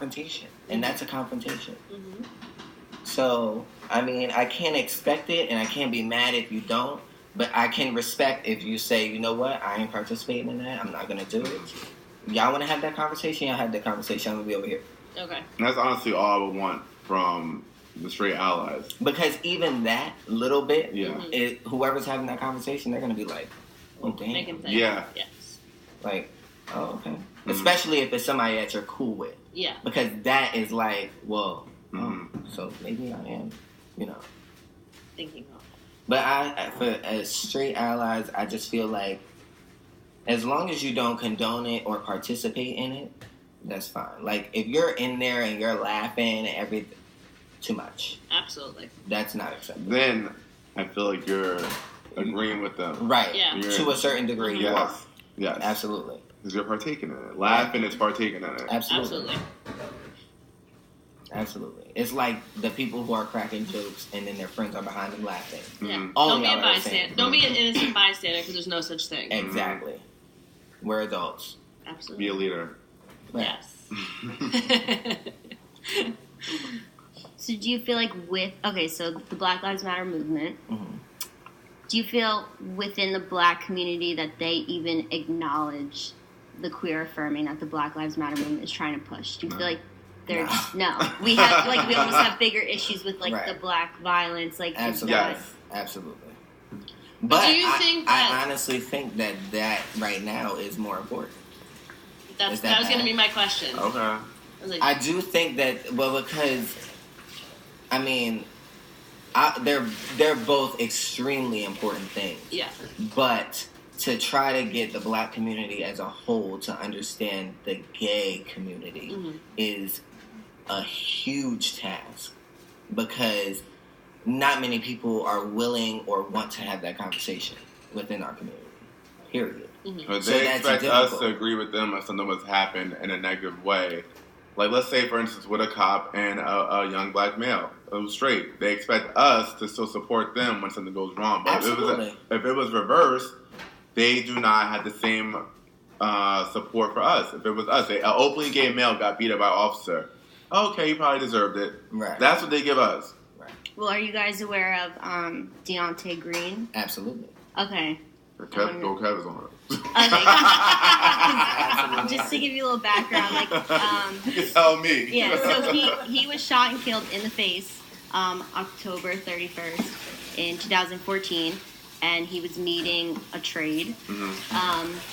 confrontation, and that's a confrontation. Mm-hmm. So, I mean, I can't expect it, and I can't be mad if you don't, but I can respect if you say, you know what, I ain't participating in that, I'm not going to do it. Y'all want to have that conversation? Y'all have that conversation. I'm going to be over here. Okay. And that's honestly all I would want from the straight allies. Because even that little bit, yeah. Whoever's having that conversation, they're going to be like, oh, damn. Make him think. Yeah. Yes. Like, oh, okay. Mm-hmm. Especially if it's somebody that you're cool with. Yeah. Because that is like, whoa. So maybe I am, thinking of. But as straight allies, I just feel like as long as you don't condone it or participate in it, that's fine. Like if you're in there and you're laughing and everything, too much. Absolutely. That's not acceptable. Then I feel like you're agreeing with them. Right. Yeah. To a certain degree, you are. Yes. Absolutely. Because you're partaking in it. Laughing is partaking in it. Absolutely. Absolutely. It's like the people who are cracking jokes and then their friends are behind them laughing. Yeah. Mm-hmm. Don't be a bystander. Don't be an innocent bystander because there's no such thing. Exactly. We're adults. Absolutely. Be a leader. Yes. So do you feel like so the Black Lives Matter movement, do you feel within the black community that they even acknowledge the queer affirming that the Black Lives Matter movement is trying to push? Do you feel like they're we have we almost have bigger issues with the black violence, absolutely. Absolutely. But do you think that I honestly think that right now is more important. That was going to be my question. Okay. I do think that because I mean they're both extremely important things. Yeah. But to try to get the black community as a whole to understand the gay community is a huge task because not many people are willing or want to have that conversation within our community. Period. But they expect us to agree with them if something was happened in a negative way. Like, let's say, for instance, with a cop and a young black male, straight, they expect us to still support them when something goes wrong. But if it was reversed, they do not have the same support for us. If it was us, an openly gay male got beat up by an officer. Okay, he probably deserved it. Right. That's what they give us. Right. Well, are you guys aware of Deontay Green? Absolutely. Okay. Kev is on it. Okay. Just to give you a little background, you can tell me. Yeah, so he was shot and killed in the face October 31st in 2014, and he was meeting a trade,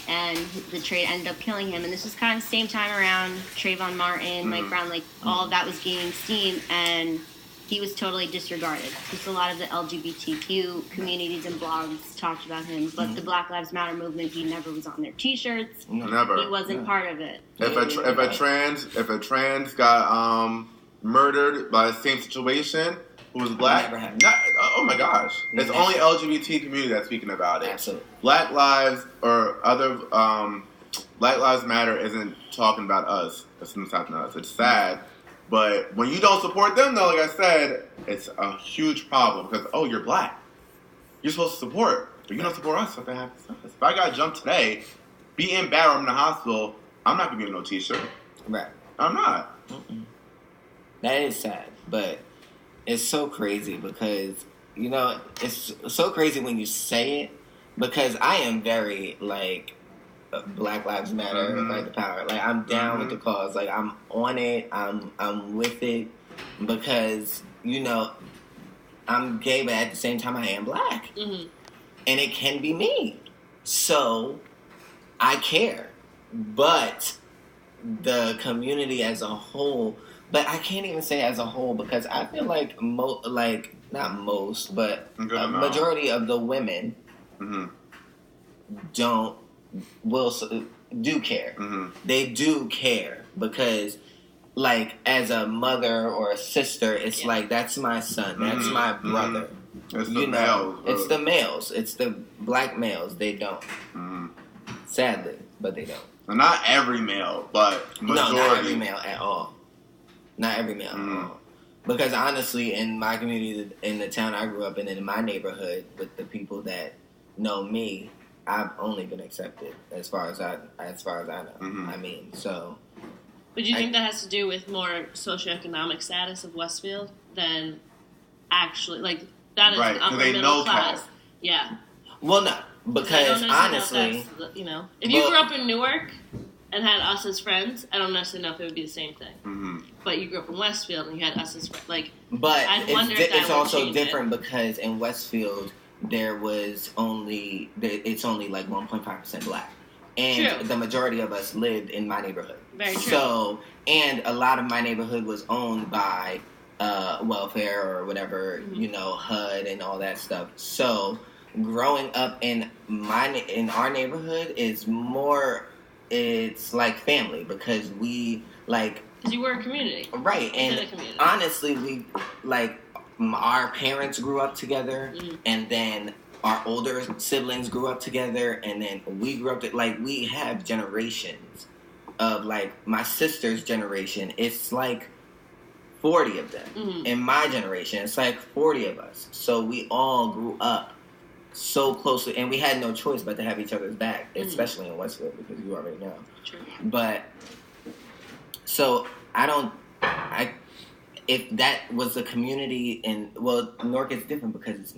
and the trade ended up killing him. And this was kind of the same time around Trayvon Martin, around all of that was gaining steam, and he was totally disregarded. Just a lot of the LGBTQ communities and blogs talked about him, but the Black Lives Matter movement, he never was on their T-shirts. Never. He wasn't part of it. If a trans got murdered by the same situation, who was black, oh my gosh, it's only LGBT community that's speaking about it. Absolutely. Black Lives or other Black Lives Matter isn't talking about us. It's not talking about us. It's sad. But when you don't support them, though, like I said, it's a huge problem because, you're black. You're supposed to support, but you don't support us. Something happens to us. If I got jumped today, being bad or I'm in the hospital, I'm not going to give no T-shirt. Right. I'm not. That is sad, but it's so crazy because, it's so crazy when you say it because I am very, Black Lives Matter, the power. I'm down with the cause. I'm on it. I'm with it because I'm gay, but at the same time I am black, and it can be me. So I care, but the community as a whole. But I can't even say as a whole because I feel like not most, but a majority of the women do care. They do care because, as a mother or a sister, it's that's my son, that's my brother. It's the males. It's the males. It's the black males. They don't. Sadly, but they don't. Not every male, but majority. No, not every male at all. Not every male at all. Because honestly, in my community, in the town I grew up in my neighborhood, with the people that know me, I've only been accepted as far as I know. I mean, so But do you think that has to do with more socioeconomic status of Westfield than actually, like, that is upper middle class? Yeah. Well, no, because honestly, if you grew up in Newark and had us as friends, I don't necessarily know if it would be the same thing. Mm-hmm. But you grew up in Westfield and you had us as friends, like. But it's also different because in Westfield it's only like 1.5% black. And the majority of us lived in my neighborhood. Very true. So, and a lot of my neighborhood was owned by welfare or whatever, HUD and all that stuff. So, growing up in our neighborhood is more, it's like family because we like. Because you were a community. Right. And honestly, we our parents grew up together and then our older siblings grew up together, and then we grew up. We have generations of my sister's generation. It's 40 of them. Mm-hmm. In my generation, it's 40 of us. So we all grew up so closely, and we had no choice but to have each other's back, especially in Westfield because you already know. True. But so if that was a community Newark is different because it's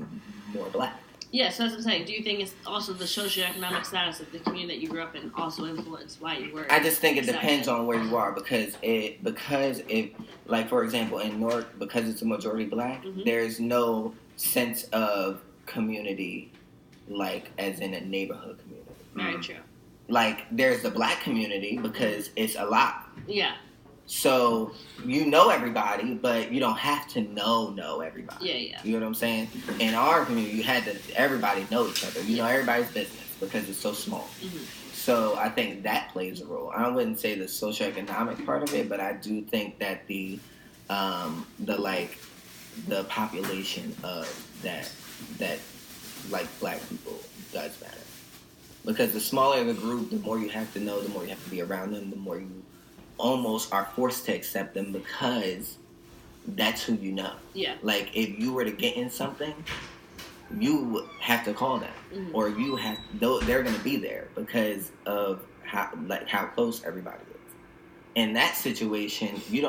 more black. Yeah, so that's what I'm saying. Do you think it's also the socioeconomic status of the community that you grew up in also influenced why you were? I just think it depends on where you are because for example, in Newark, because it's a majority black, there's no sense of community as in a neighborhood community. Very true. There's the black community because it's a lot. Yeah. So, you know everybody, but you don't have to know everybody. Yeah. You know what I'm saying? In our community, everybody know each other. You know everybody's business because it's so small. Mm-hmm. So, I think that plays a role. I wouldn't say the socioeconomic part of it, but I do think that the population of that black people does matter. Because the smaller the group, the more you have to know, the more you have to be around them, the more you almost are forced to accept them because that's who you know. Yeah. If you were to get in something, you have to call them, or they're going to be there because of how close everybody is. In that situation, you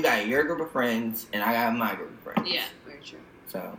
got your group of friends, and I got my group of friends. Yeah, very true. So.